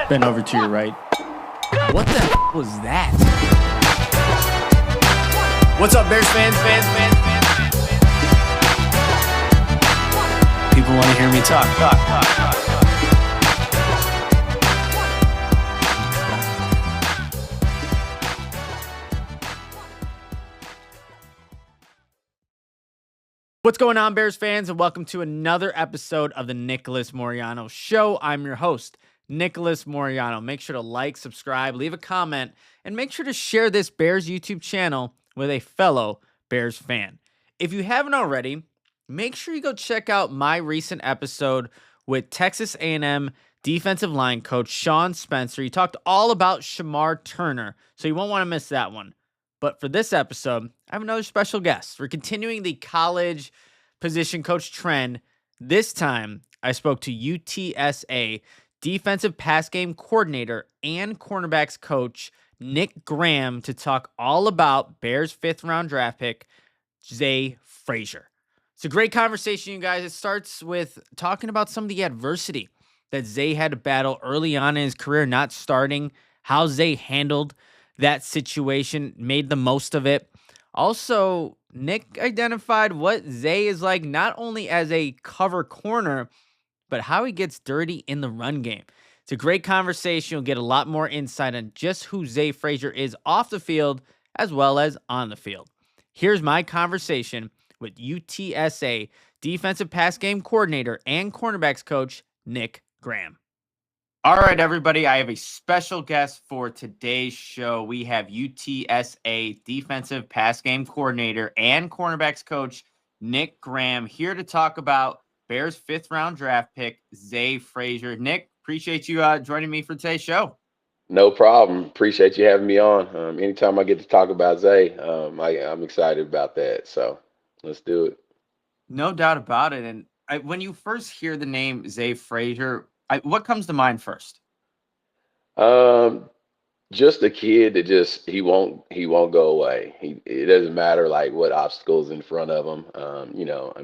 Bend over to your right. What the was that? What's up, Bears fans? People want to hear me talk. What's going on, Bears fans, and welcome to another episode of the Nicholas Moreano Show. I'm your host, Nicholas Moreano. Make sure to like, subscribe, leave a comment, and make sure to share this Bears YouTube channel with a fellow Bears fan. If you haven't already, make sure you go check out my recent episode with Texas A&M defensive line coach Sean Spencer. He talked all about Shamar Turner, so you won't want to miss that one. But for this episode, I have another special guest. We're continuing the college position coach trend. This time, I spoke to UTSA defensive pass game coordinator and cornerbacks coach Nick Graham to talk all about Bears' fifth-round draft pick, Zah Frazier. It's a great conversation, you guys. It starts with talking about some of the adversity that Zah had to battle early on in his career, not starting, how Zah handled that situation, made the most of it. Also, Nick identified what Zah is like not only as a cover corner, but how he gets dirty in the run game. It's a great conversation. You'll get a lot more insight on just who Zah Frazier is off the field as well as on the field. Here's my conversation with UTSA defensive pass game coordinator and cornerbacks coach Nick Graham. All right, everybody, I have a special guest for today's show. We have UTSA defensive pass game coordinator and cornerbacks coach Nick Graham here to talk about Bears' fifth-round draft pick, Zah Frazier. Nick, appreciate you joining me for today's show. No problem. Appreciate you having me on. Anytime I get to talk about Zah, I'm excited about that. So let's do it. No doubt about it. And when you first hear the name Zah Frazier, what comes to mind first? Just a kid that he won't go away. It doesn't matter like what obstacles in front of him.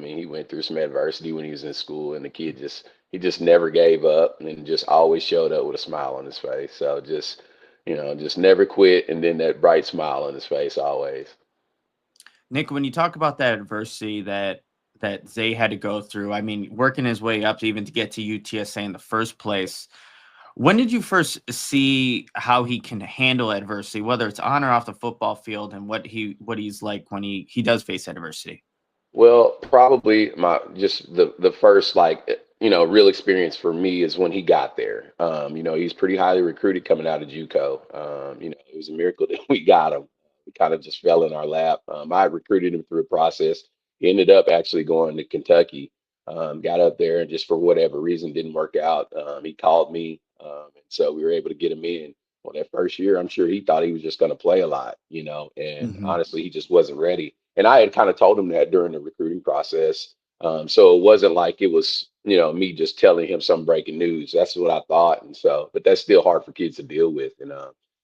He went through some adversity when he was in school, and the kid just never gave up and just always showed up with a smile on his face. So just never quit, and then that bright smile on his face always. Nick, when you talk about that adversity that Zah had to go through, working his way up to get to UTSA in the first place, when did you first see how he can handle adversity, whether it's on or off the football field, and what he's like when he does face adversity? Well, probably the first real experience for me is when he got there. He's pretty highly recruited coming out of JUCO. It was a miracle that we got him. He kind of just fell in our lap. I recruited him through a process. He ended up actually going to Kentucky, got up there, and just for whatever reason didn't work out. He called me, and so we were able to get him in. Well, that first year, I'm sure he thought he was just going to play a lot, and honestly, he just wasn't ready. And I had kind of told him that during the recruiting process. So it wasn't like it was, me just telling him some breaking news. That's what I thought. But that's still hard for kids to deal with. And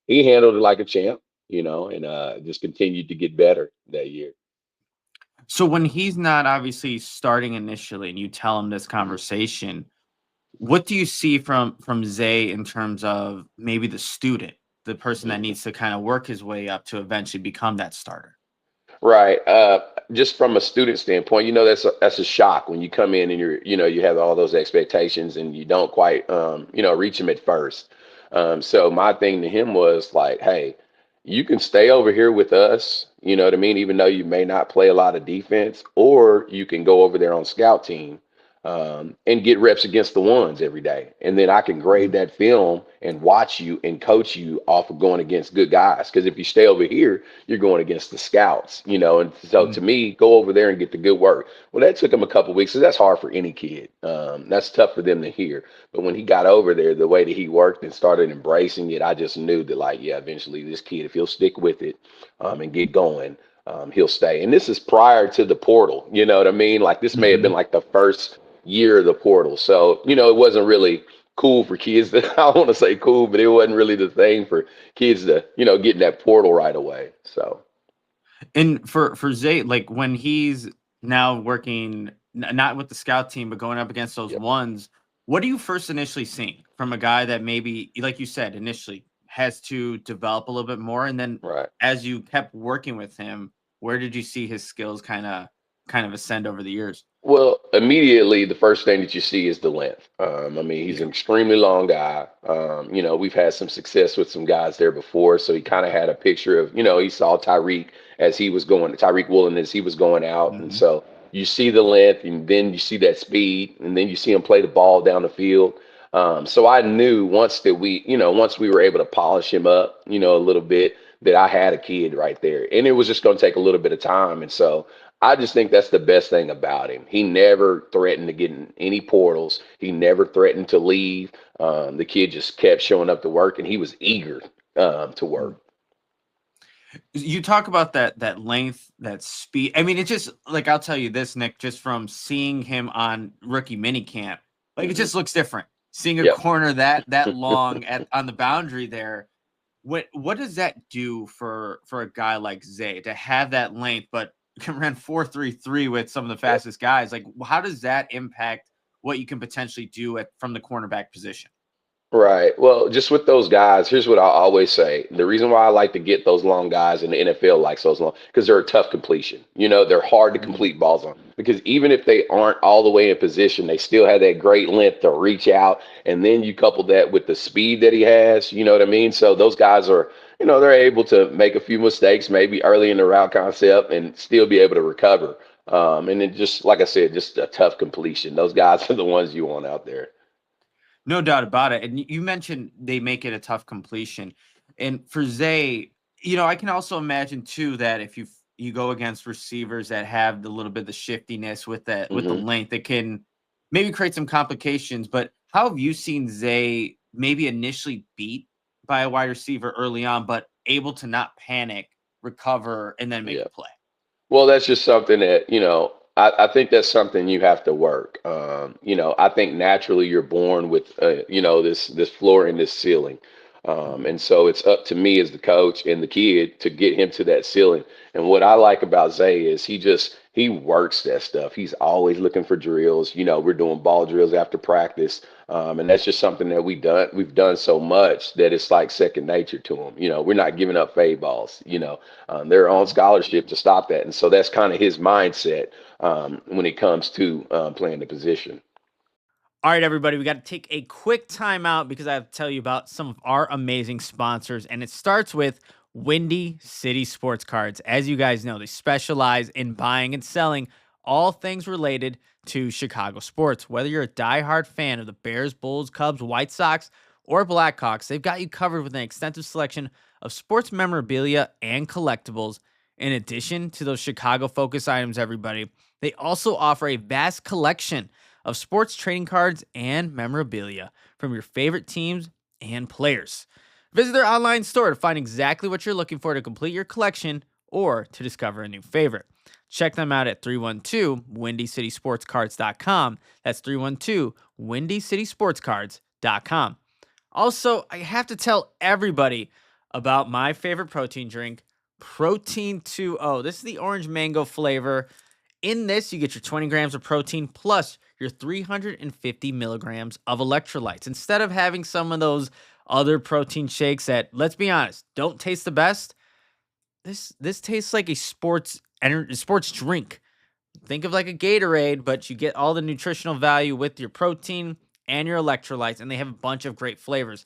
he handled it like a champ, and just continued to get better that year. So when he's not obviously starting initially and you tell him this conversation, what do you see from Zah in terms of maybe the student, the person that needs to kind of work his way up to eventually become that starter? Right. Just from a student standpoint, that's a shock when you come in and you have all those expectations and you don't quite, reach them at first. So my thing to him was like, hey, you can stay over here with us, even though you may not play a lot of defense, or you can go over there on scout team and get reps against the ones every day. And then I can grade that film and watch you and coach you off of going against good guys. Because if you stay over here, you're going against the scouts, and so to me, go over there and get the good work. Well, that took him a couple of weeks. So that's hard for any kid. That's tough for them to hear. But when he got over there, the way that he worked and started embracing it, I just knew that eventually this kid, if he'll stick with it and get going, he'll stay. And this is prior to the portal, you know what I mean? Like this may have been like the first year of the portal. So, it wasn't really cool for kids I don't want to say cool, but it wasn't really the thing for kids to, get in that portal right away. So. And for Zah, like when he's now working, not with the scout team, but going up against those ones, what are you first initially seeing from a guy that maybe, like you said, initially has to develop a little bit more, and then Right. as you kept working with him, where did you see his skills kind of ascend over the years? Well, immediately the first thing that you see is the length. I mean, he's Yeah. an extremely long guy. We've had some success with some guys there before, so he kind of had a picture of, he saw Tyreek Woolen as he was going out, and Hmm. so you see the length, and then you see that speed, and then you see him play the ball down the field. So I knew once we were able to polish him up, a little bit, that I had a kid right there, and it was just going to take a little bit of time, and so. I just think that's the best thing about him. He never threatened to get in any portals. He never threatened to leave. The kid just kept showing up to work, and he was eager to work. You talk about that length, that speed. I mean, it just like I'll tell you this, Nick, just from seeing him on rookie minicamp, like it Hmm. just looks different. Seeing a Yep. corner that long at on the boundary there, what does that do for a guy like Zay to have that length, but can run 4.33 with some of the Yep. fastest guys? Like, how does that impact what you can potentially do from the cornerback position? Right. Well, just with those guys, here's what I always say. The reason why I like to get those long guys in the NFL likes those long because they're a tough completion. They're hard to Mhm. complete balls on because even if they aren't all the way in position, they still have that great length to reach out. And then you couple that with the speed that he has, you know what I mean? So those guys are, they're able to make a few mistakes maybe early in the route concept and still be able to recover. And then just like I said, just a tough completion. Those guys are the ones you want out there. No doubt about it. And you mentioned they make it a tough completion. And for Zay, I can also imagine too that if you go against receivers that have the little bit of the shiftiness with the Hmm. length, it can maybe create some complications. But how have you seen Zay maybe initially beat by a wide receiver early on, but able to not panic, recover, and then make Yeah. a play? Well, that's just something that, I think that's something you have to work. I think naturally you're born with, this floor and this ceiling. Mhm. And so it's up to me as the coach and the kid to get him to that ceiling. And what I like about Zay is he works that stuff. He's always looking for drills. We're doing ball drills after practice. And that's just something that we've done so much that it's like second nature to him. We're not giving up fade balls. They're on Mhm. scholarship to stop that. And so that's kind of his mindset when it comes to playing the position. All right, everybody, we got to take a quick timeout because I have to tell you about some of our amazing sponsors. And it starts with Windy City Sports Cards. As you guys know, they specialize in buying and selling all things related to Chicago sports. Whether you're a diehard fan of the Bears, Bulls, Cubs, White Sox, or Blackhawks, they've got you covered with an extensive selection of sports memorabilia and collectibles. In addition to those Chicago focus items, everybody, they also offer a vast collection of sports trading cards and memorabilia from your favorite teams and players. Visit their online store to find exactly what you're looking for to complete your collection or to discover a new favorite. Check them out at 312-WindyCitySportsCards.com. That's 312-WindyCitySportsCards.com. Also, I have to tell everybody about my favorite protein drink, Protein 2O. This is the orange mango flavor. In this, you get your 20 grams of protein plus your 350 milligrams of electrolytes. Instead of having some of those other protein shakes that, let's be honest, don't taste the best, this tastes like a sports drink. Think of like a Gatorade, but you get all the nutritional value with your protein and your electrolytes, and they have a bunch of great flavors.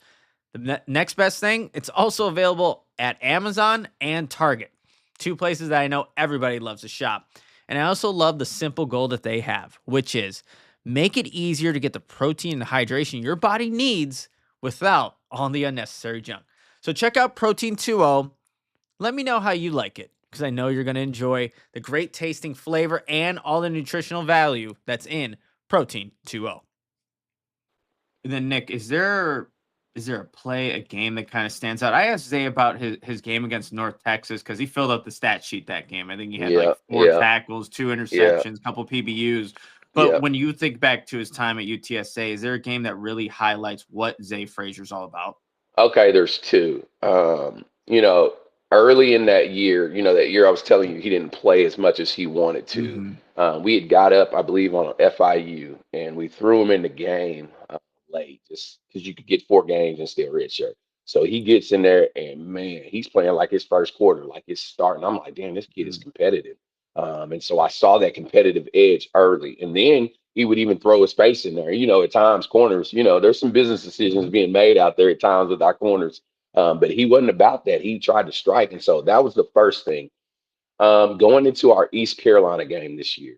The next best thing, it's also available at Amazon and Target, two places that I know everybody loves to shop. And I also love the simple goal that they have, which is make it easier to get the protein and hydration your body needs without all the unnecessary junk. So check out Protein 2O. Let me know how you like it because I know you're going to enjoy the great tasting flavor and all the nutritional value that's in Protein 2O. And then Nick, is there a play, a game that kind of stands out? I asked Zay about his game against North Texas because he filled out the stat sheet that game. I think he had like Yeah, four yeah, tackles, two yeah, interceptions, a couple PBUs. But yeah. when you think back to his time at UTSA, is there a game that really highlights what Zay Frazier's all about? Okay, there's two. Early in that year I was telling you he didn't play as much as he wanted to. Hmm. We had got up, I believe, on FIU, and we threw him in the game. late just because you could get 4 games and still redshirt. So he gets in there and man, he's playing like his first quarter, like it's starting. I'm like, damn, this kid is Mm. competitive. And so I saw that competitive edge early. And then he would even throw his face in there. At times corners, there's some business decisions Mhm. being made out there at times with our corners. But he wasn't about that. He tried to strike. And so that was the first thing. Going into our East Carolina game this year,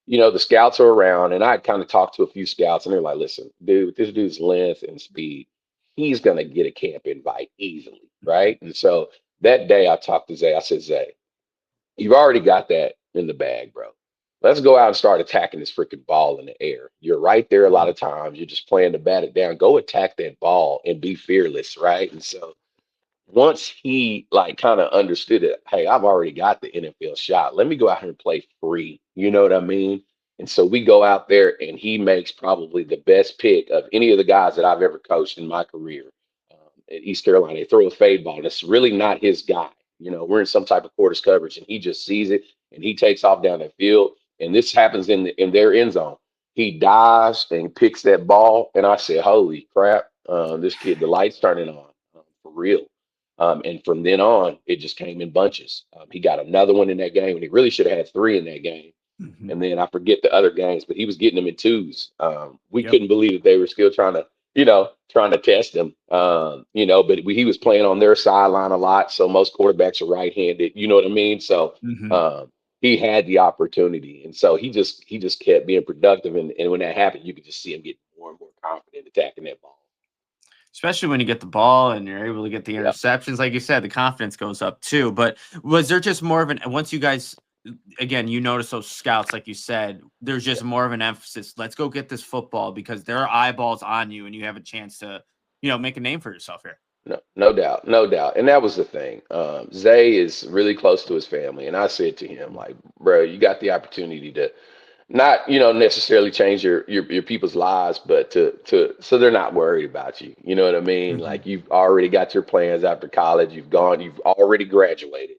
the scouts are around, and I kind of talked to a few scouts, and they're like, listen, dude, this dude's length and speed, he's going to get a camp invite easily. Right. And so that day I talked to Zay. I said, Zay, you've already got that in the bag, bro. Let's go out and start attacking this freaking ball in the air. You're right there a lot Mhm. of times. You're just playing to bat it down. Go attack that ball and be fearless, right? And so once he like kind of understood it, hey, I've already got the NFL shot. Let me go out here and play free. You know what I mean? And so we go out there and he makes probably the best pick of any of the guys that I've ever coached in my career at East Carolina. They throw a fade ball, and it's really not his guy. We're in some type of quarters coverage, and he just sees it and he takes off down the field. And this happens in their end zone. He dives and picks that ball, and I said, "Holy crap! This kid, the lights turning on for real." And from then on, it just came in bunches. He got another one in that game, and he really should have had 3 in that game. Mhm. And then I forget the other games, but he was getting them in twos. We Yep. couldn't believe that they were still trying to test him. But he was playing on their sideline a lot. So most quarterbacks are right-handed. You know what I mean? So Mhm. um, he had the opportunity, and so he just kept being productive. And when that happened, you could just see him get more and more confident attacking that ball. Especially when you get the ball and you're able to get the Yeah. interceptions, like you said, the confidence goes up too. But was there just more of an once you guys again, you notice those scouts, like you said, there's just more of an emphasis. Let's go get this football because there are eyeballs on you and you have a chance to, make a name for yourself here. No, no doubt, no doubt. And that was the thing. Zay is really close to his family. And I said to him, like, bro, you got the opportunity to not, necessarily change your people's lives, but to so they're not worried about you. You know what I mean? Mhm. Like you've already got your plans after college. You've already graduated,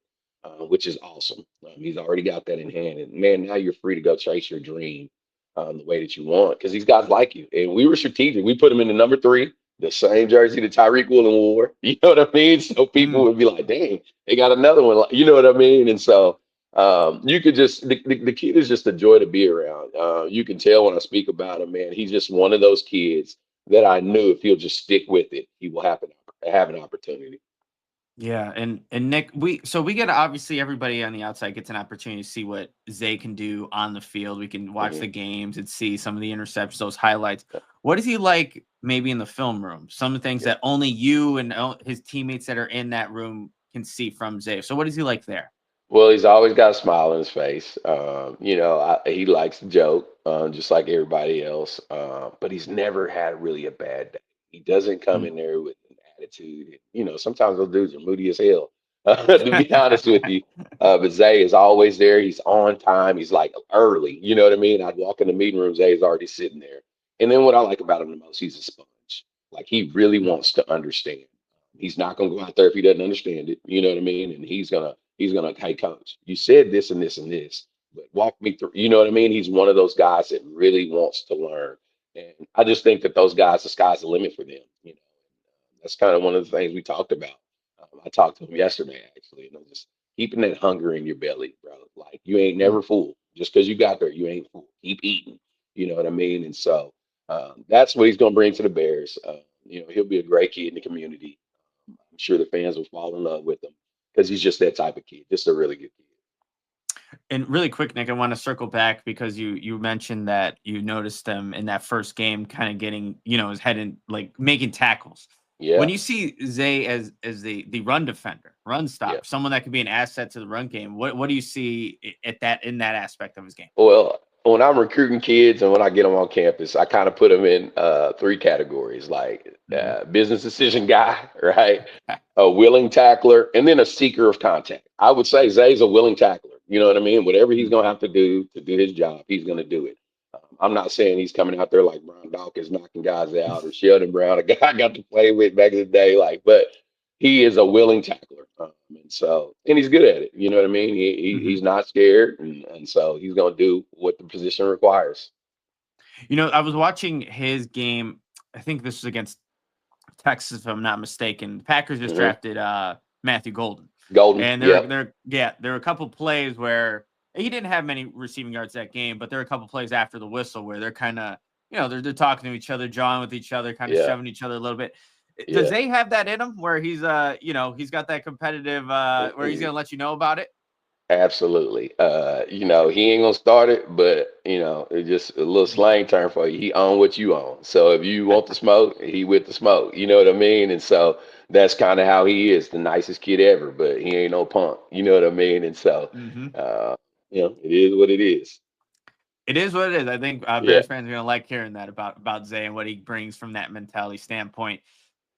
which is awesome. He's already got that in hand. And man, now you're free to go chase your dream the way that you want because these guys like you. And we were strategic. We put him in the number 3, the same jersey that Tyreek Woolen wore. You know what I mean? So people Mm. would be like, dang, they got another one. You know what I mean? And so you could just the kid is just a joy to be around. You can tell when I speak about him, man. He's just one of those kids that I knew if he'll just stick with it, he will have an opportunity. Yeah, and Nick, we get obviously everybody on the outside gets an opportunity to see what Zay can do on the field. We can watch the Hmm. games and see some of the interceptions, those highlights. What is he like maybe in the film room? Some of the things Yeah. that only you and his teammates that are in that room can see from Zay. So what is he like there? Well, he's always got a smile on his face. He likes to joke, just like everybody else. But he's never had really a bad day. He doesn't come Mm. in there with an attitude. Sometimes those dudes are moody as hell. To be honest with you, but Zay is always there. He's on time. He's like early. You know what I mean? I'd walk in the meeting room. Zay's already sitting there. And then what I like about him the most, he's a sponge. Like he really wants to understand. He's not going to go out there if he doesn't understand it. You know what I mean? And he's gonna, hey coach, you said this and this and this, but walk me through. You know what I mean? He's one of those guys that really wants to learn, and I just think that those guys, the sky's the limit for them. That's kind of one of the things we talked about. I talked to him yesterday actually, and I'm just keeping that hunger in your belly, bro. Like you ain't Mm. never full. Just because you got there, you ain't full. Keep eating. You know what I mean? And so that's what he's gonna bring to the Bears. He'll be a great kid in the community. I'm sure the fans will fall in love with him because he's just that type of kid, just a really good kid. And really quick, Nick, I want to circle back because you mentioned that you noticed them in that first game kind of getting, his head in like making tackles. When Yeah, you see Zay as the run defender, run yeah. stopper, someone that could be an asset to the run game, what do you see at that in that aspect of his game? Well, when I'm recruiting kids and when I get them on campus, I kind of put them in 3 categories, like Mhm. business decision guy, right? A willing tackler, and then a seeker of contact. I would say Zay's a willing tackler. You know what I mean? Whatever he's Mhm. gonna have to do his job, he's gonna do it. I'm not saying he's coming out there like Brown Dawkins knocking guys out or Sheldon Brown, a guy I got to play with back in the day. Like, but he is a willing tackler, and he's good at it. You know what I mean? He's Mhm. not scared, and so he's gonna do what the position requires. I was watching his game. I think this was against Texas, if I'm not mistaken. The Packers just Hmm. drafted Matthew Golden. Golden. And Yep. there were a couple plays where he didn't have many receiving yards that game, but there were a couple plays after the whistle where they're kind of, they're talking to each other, jawing with each other, kind of Yeah. shoving each other a little bit. Does Yeah. they have that in him where he's he's got that competitive where he's gonna let you know about it? Absolutely. He ain't gonna start it, but it's just a little slang term for you. He own what you own. So if you want the smoke, he with the smoke. You know what I mean? And so that's kind of how he is, the nicest kid ever, but he ain't no punk. You know what I mean? And so, Mm-hmm. uh, it is what it is. It is what it is. I think Yeah. Bears fans are gonna like hearing that about Zay and what he brings from that mentality standpoint.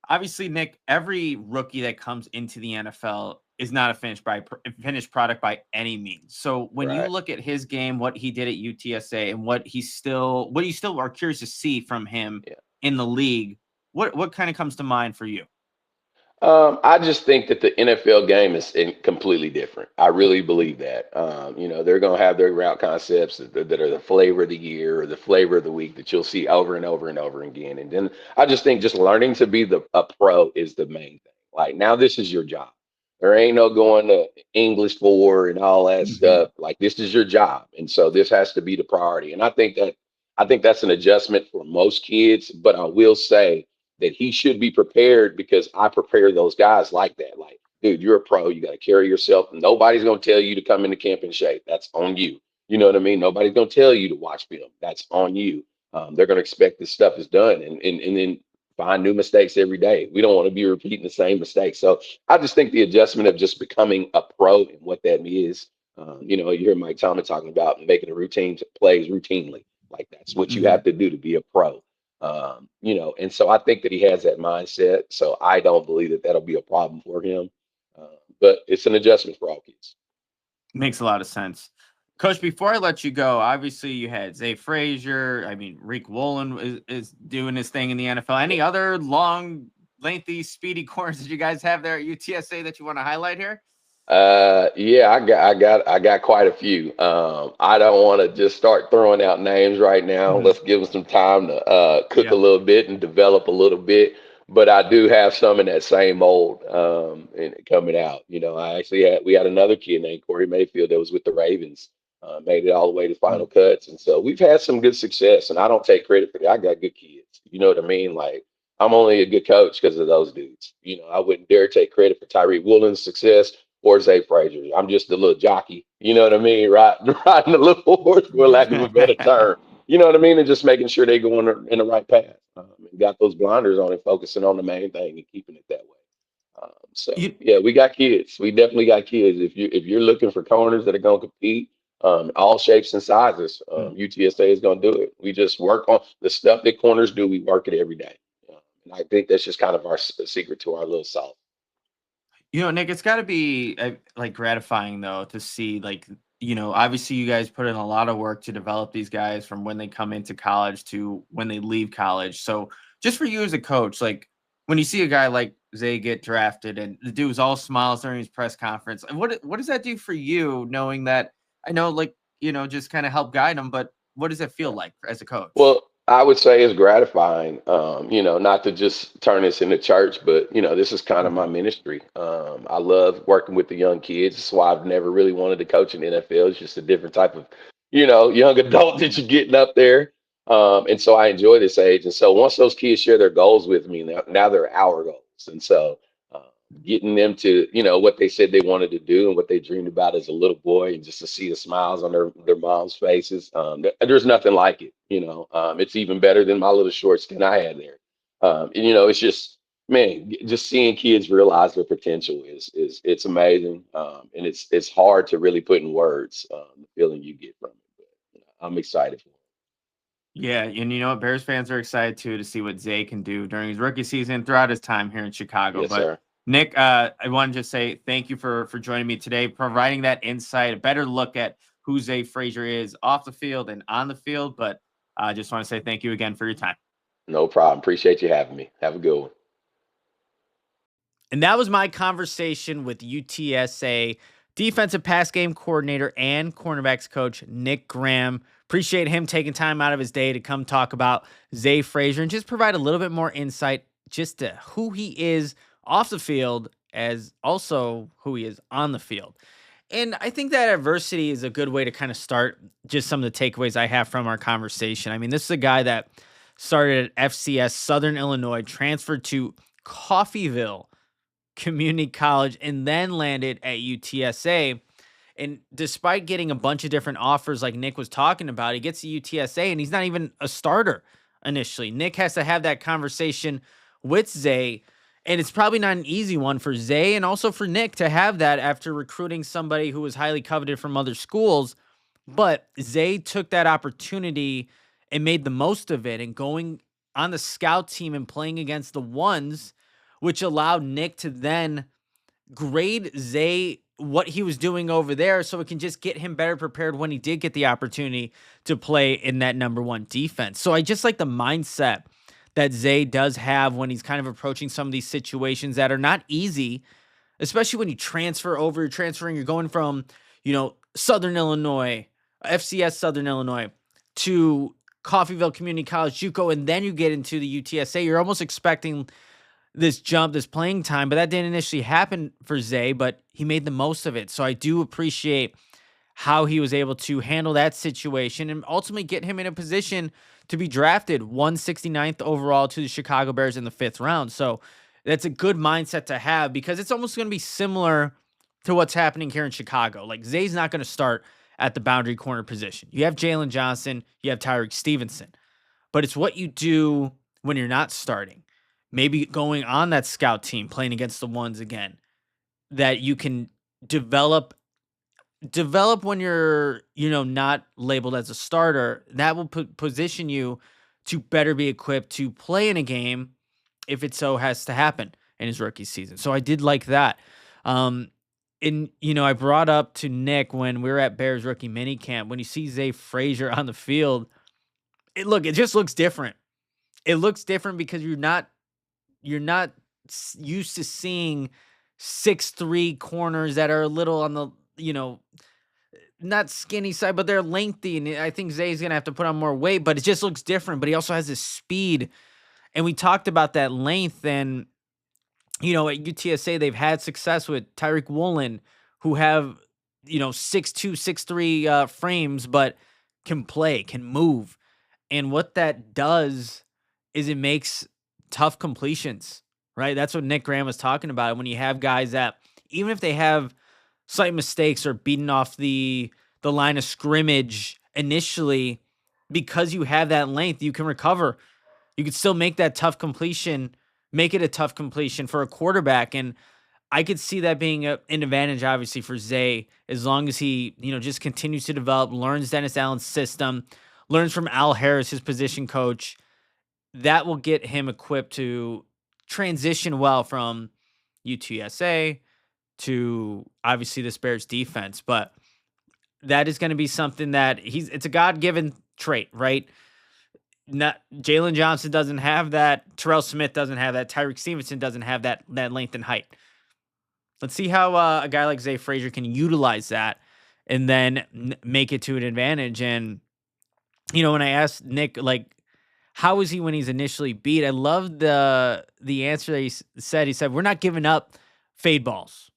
Obviously, Nick, every rookie that comes into the NFL is not a finished product by any means. So when you Right. look at his game, what he did at UTSA, and what you still are curious to see from him Yeah. in the league, what kind of comes to mind for you? I just think that the NFL game is completely different. I really believe that. They're going to have their route concepts that are the flavor of the year or the flavor of the week that you'll see over and over and over again. And then I just think just learning to be a pro is the main thing. Like now, this is your job. There ain't no going to English for and all that Mm-hmm. stuff. Like this is your job, and so this has to be the priority. And I think that's an adjustment for most kids. But I will say that he should be prepared because I prepare those guys like that. Like, dude, you're a pro. You got to carry yourself. Nobody's going to tell you to come into camp in shape. That's on you. You know what I mean? Nobody's going to tell you to watch film. That's on you. They're going to expect this stuff is done and then find new mistakes every day. We don't want to be repeating the same mistakes. So I just think the adjustment of just becoming a pro and what that is. You hear Mike Tomlin talking about making a routine plays routinely. Like that's what you Mm-hmm. have to do to be a pro. And so I think that he has that mindset. So I don't believe that that'll be a problem for him. Uh, but it's an adjustment for all kids. Makes a lot of sense. Coach, before I let you go, obviously you had Zay Frazier. I mean, Rick Woolen is doing his thing in the NFL. Any Yeah. other long, lengthy, speedy corners that you guys have there at UTSA that you want to highlight here? Yeah, I got quite a few. I don't want to just start throwing out names right now. Mhm. Let's give them some time to cook a Yep. little bit and develop a little bit. But I do have some in that same mold and coming out. We had another kid named Corey Mayfield that was with the Ravens, made it all the way to final Mhm. cuts, and so we've had some good success. And I don't take credit for that. I got good kids. You know what I mean? Like I'm only a good coach because of those dudes. I wouldn't dare take credit for Tyree Woolen's success or Zay Frazier. I'm just a little jockey, you know what I mean? Riding a little horse, for lack of a better term. You know what I mean? And just making sure they go in the right path. And got those blinders on and focusing on the main thing and keeping it that way. So You, yeah, we got kids. We definitely got kids. If you're looking for corners that are going to compete, all shapes and sizes, UTSA is going to do it. We just work on the stuff that corners do. We work it every day, and I think that's just kind of our secret to our little sauce. Nick, it's got to be like gratifying though to see obviously you guys put in a lot of work to develop these guys from when they come into college to when they leave college. So just for you as a coach, like when you see a guy like Zay get drafted and the dude was all smiles during his press conference, and what does that do for you knowing that I know just kind of help guide him, but what does it feel like as a coach? Well, I would say it's gratifying, not to just turn this into church, but this is kind of my Mhm. ministry. I love working with the young kids. That's why I've never really wanted to coach in the NFL. It's just a different type of, young adult that you're getting up there. And so I enjoy this age. And so once those kids share their goals with me, now they're our goals. And so uh, getting them to, what they said they wanted to do and what they dreamed about as a little boy, and just to see the smiles on their mom's faces, there's nothing like it. It's even better than my little short stint I had there. It's just, man, just seeing kids realize their potential is it's amazing, and it's hard to really put in words the feeling you get from it. But I'm excited for it. Yeah, and Bears fans are excited too to see what Zay can do during his rookie season throughout his time here in Chicago. Yes, But sir. Nick, I want to just say thank you for joining me today, providing that insight, a better look at who Zay Frazier is off the field and on the field. But I just want to say thank you again for your time. No problem. Appreciate you having me. Have a good one. And that was my conversation with UTSA defensive pass game coordinator and cornerbacks coach Nick Graham, Appreciate him taking time out of his day to come talk about Zah Frazier and just provide a little bit more insight just to who he is off the field as also who he is on the field. And I think that adversity is a good way to kind of start just some of the takeaways I have from our conversation. I mean, this is a guy that started at FCS Southern Illinois, transferred to Coffeyville Community College, and then landed at UTSA. And despite getting a bunch of different offers like Nick was talking about, he gets to UTSA and he's not even a starter initially. Nick has to have that conversation with Zah, and it's probably not an easy one for Zah and also for Nick to have that after recruiting somebody who was highly coveted from other schools. But Zah took that opportunity and made the most of it and going on the scout team and playing against the ones, which allowed Nick to then grade Zah what he was doing over there so it can just get him better prepared when he did get the opportunity to play in that number one defense. So I just like the mindset that Zah does have when he's kind of approaching some of these situations that are not easy, especially when you transfer over, you're transferring, you're going from, Southern Illinois, FCS Southern Illinois to Coffeyville Community College, JUCO, and then you get into the UTSA. You're almost expecting this jump, this playing time, but that didn't initially happen for Zah, but he made the most of it. So I do appreciate how he was able to handle that situation and ultimately get him in a position to be drafted 169th overall to the Chicago Bears in the 5th round. So that's a good mindset to have because it's almost going to be similar to what's happening here in Chicago. Like Zay's not going to start at the boundary corner position. You have Jalen Johnson, you have Tyreek Stevenson, but it's what you do when you're not starting. Maybe going on that scout team, playing against the ones again, that you can develop when you're, not labeled as a starter. That will position you to better be equipped to play in a game if it so has to happen in his rookie season. So I did like that. I brought up to Nick when we were at Bears rookie minicamp, when you see Zah Frazier on the field, it just looks different. It looks different because you're not used to seeing 6'3" corners that are a little on the, not skinny side, but they're lengthy. And I think Zay's going to have to put on more weight, but it just looks different. But he also has this speed. And we talked about that length. And, at UTSA, they've had success with Tyreek Woolen, who have, 6'2", 6'3" frames, but can play, can move. And what that does is it makes tough completions, right? That's what Nick Graham was talking about. When you have guys that, even if they have slight mistakes or beaten off the line of scrimmage initially, because you have that length, you can recover. You can still make that tough completion, make it a tough completion for a quarterback. And I could see that being an advantage, obviously, for Zah, as long as he, just continues to develop, learns Dennis Allen's system, learns from Al Harris, his position coach. That will get him equipped to transition well from UTSA to obviously this Bears defense. But that is going to be something that it's a God-given trait, right? Jalen Johnson doesn't have that. Terrell Smith doesn't have that. Tyreek Stevenson doesn't have that length and height. Let's see how a guy like Zah Frazier can utilize that and then make it to an advantage. And, when I asked Nick, how is he when he's initially beat? I love the answer that he said. He said, we're not giving up fade balls.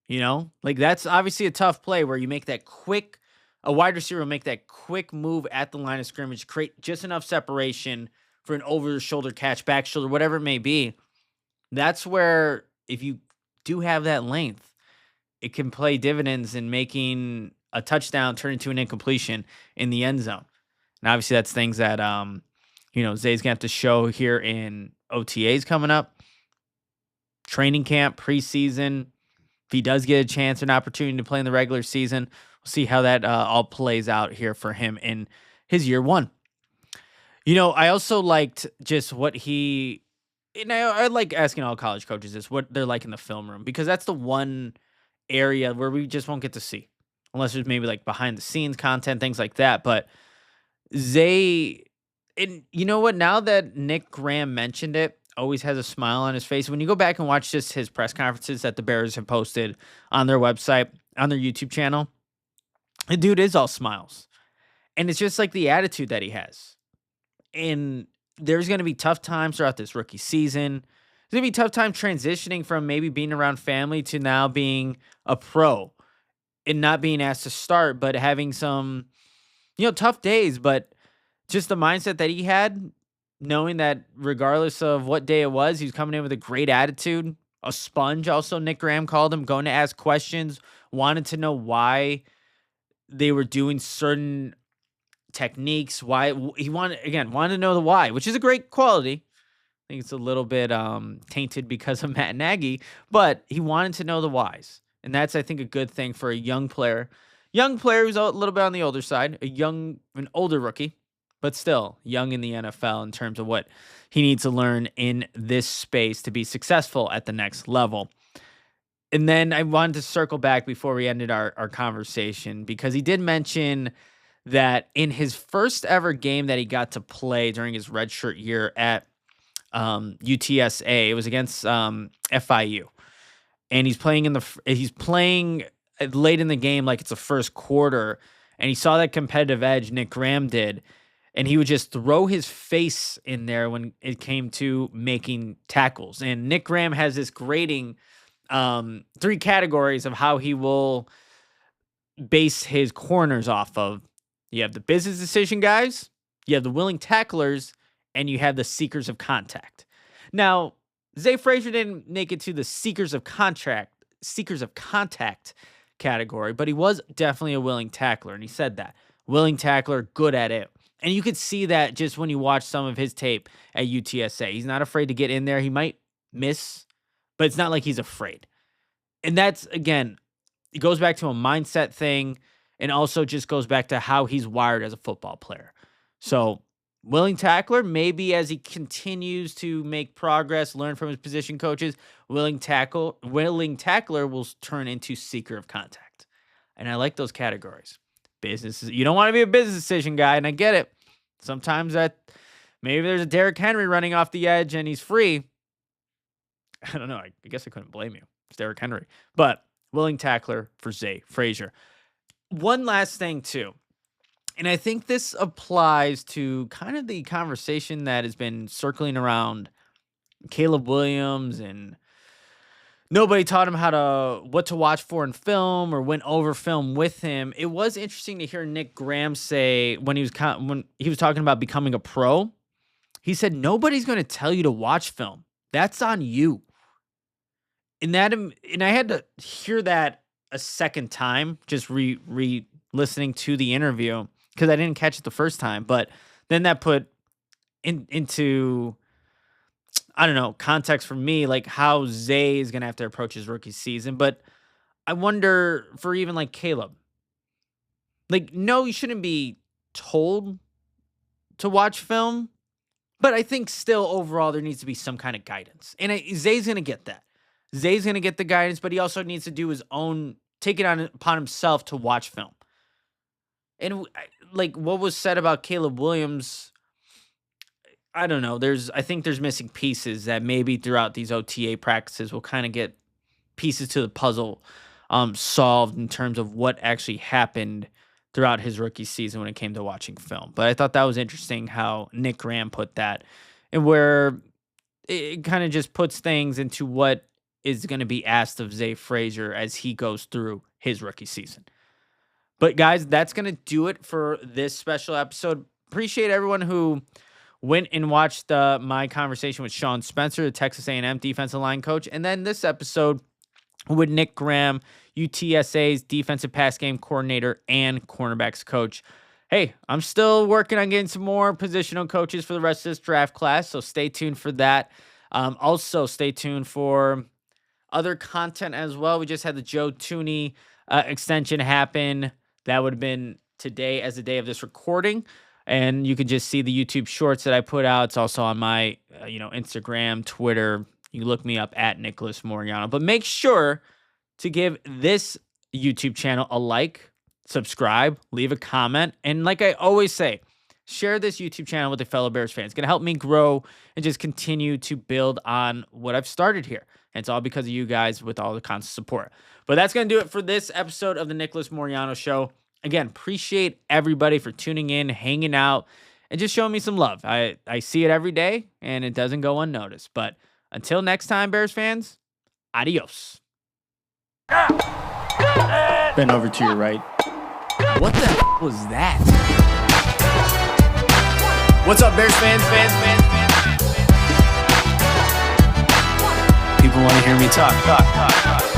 That's obviously a tough play where you make that a wide receiver will make that quick move at the line of scrimmage, create just enough separation for an over-the-shoulder catch, back shoulder, whatever it may be. That's where, if you do have that length, it can play dividends in making a touchdown turn into an incompletion in the end zone. And obviously that's things that, Zay's going to have to show here in OTAs coming up, training camp, preseason. If he does get a chance, an opportunity to play in the regular season, we'll see how that all plays out here for him in his year one. I also liked just what I like asking all college coaches this, what they're like in the film room, because that's the one area where we just won't get to see, unless there's maybe behind the scenes content, things like that. But Zah, and you know what? Now that Nick Graham mentioned it, always has a smile on his face. When you go back and watch just his press conferences that the Bears have posted on their website, on their YouTube channel, the dude is all smiles. And it's just like the attitude that he has. And there's going to be tough times throughout this rookie season. There's going to be tough time transitioning from maybe being around family to now being a pro and not being asked to start, but having some, tough days. But just the mindset that he had, knowing that regardless of what day it was, he was coming in with a great attitude, a sponge. Also, Nick Graham called him, going to ask questions, wanted to know why they were doing certain techniques, why he wanted to know the why, which is a great quality. I think it's a little bit tainted because of Matt Nagy, but he wanted to know the whys. And that's, I think, a good thing for a young player who's a little bit on the older side, an older rookie, but still young in the NFL in terms of what he needs to learn in this space to be successful at the next level. And then I wanted to circle back before we ended our conversation, because he did mention that in his first ever game that he got to play during his redshirt year at UTSA, it was against FIU, and he's playing late in the game, like it's the first quarter, and he saw that competitive edge Nick Graham did, and he would just throw his face in there when it came to making tackles. And Nick Graham has this grading, 3 categories of how he will base his corners off of. You have the business decision guys, you have the willing tacklers, and you have the seekers of contact. Now, Zah Frazier didn't make it to the seekers of contact category, but he was definitely a willing tackler, and he said that. Willing tackler, good at it. And you could see that just when you watch some of his tape at UTSA. He's not afraid to get in there. He might miss, but it's not like he's afraid. And that's, again, it goes back to a mindset thing, and also just goes back to how he's wired as a football player. So, willing tackler, maybe as he continues to make progress, learn from his position coaches, willing tackler will turn into seeker of contact. And I like those categories. You don't want to be a business decision guy, and I get it. Sometimes maybe there's a Derrick Henry running off the edge and he's free. I don't know. I guess I couldn't blame you. It's Derrick Henry. But willing tackler for Zah Frazier. One last thing, too. And I think this applies to kind of the conversation that has been circling around Caleb Williams, and nobody taught him what to watch for in film or went over film with him. It was interesting to hear Nick Graham say when he was talking about becoming a pro, he said, nobody's going to tell you to watch film. That's on you. And I had to hear that a second time, just re-listening to the interview, because I didn't catch it the first time. But then that put into, I don't know, context for me, like how Zay is going to have to approach his rookie season. But I wonder for even like Caleb, like, no, you shouldn't be told to watch film. But I think still overall there needs to be some kind of guidance. And Zay's going to get that. Zay's going to get the guidance, but he also needs to do his own, take it upon himself to watch film. And like what was said about Caleb Williams, I don't know. I think there's missing pieces that maybe throughout these OTA practices we'll kind of get pieces to the puzzle solved in terms of what actually happened throughout his rookie season when it came to watching film. But I thought that was interesting how Nick Graham put that, and where it kind of just puts things into what is going to be asked of Zah Frazier as he goes through his rookie season. But guys, that's going to do it for this special episode. Appreciate everyone who went and watched my conversation with Sean Spencer, the Texas A&M defensive line coach, and then this episode with Nick Graham, UTSA's defensive pass game coordinator and cornerbacks coach. Hey, I'm still working on getting some more positional coaches for the rest of this draft class, so stay tuned for that. Also, stay tuned for other content as well. We just had the Joe Tooney extension happen. That would have been today as the day of this recording. And you can just see the YouTube shorts that I put out. It's also on my Instagram, Twitter. You look me up at Nicholas Moreano. But make sure to give this YouTube channel a like, subscribe, leave a comment. And like I always say, share this YouTube channel with the fellow Bears fans. It's going to help me grow and just continue to build on what I've started here. And it's all because of you guys with all the constant support. But that's going to do it for this episode of the Nicholas Moreano Show. Again, appreciate everybody for tuning in, hanging out, and just showing me some love. I see it every day, and it doesn't go unnoticed. But until next time, Bears fans, adios. Bend over to your right. What the hell was that? What's up, Bears fans? People want to hear me talk.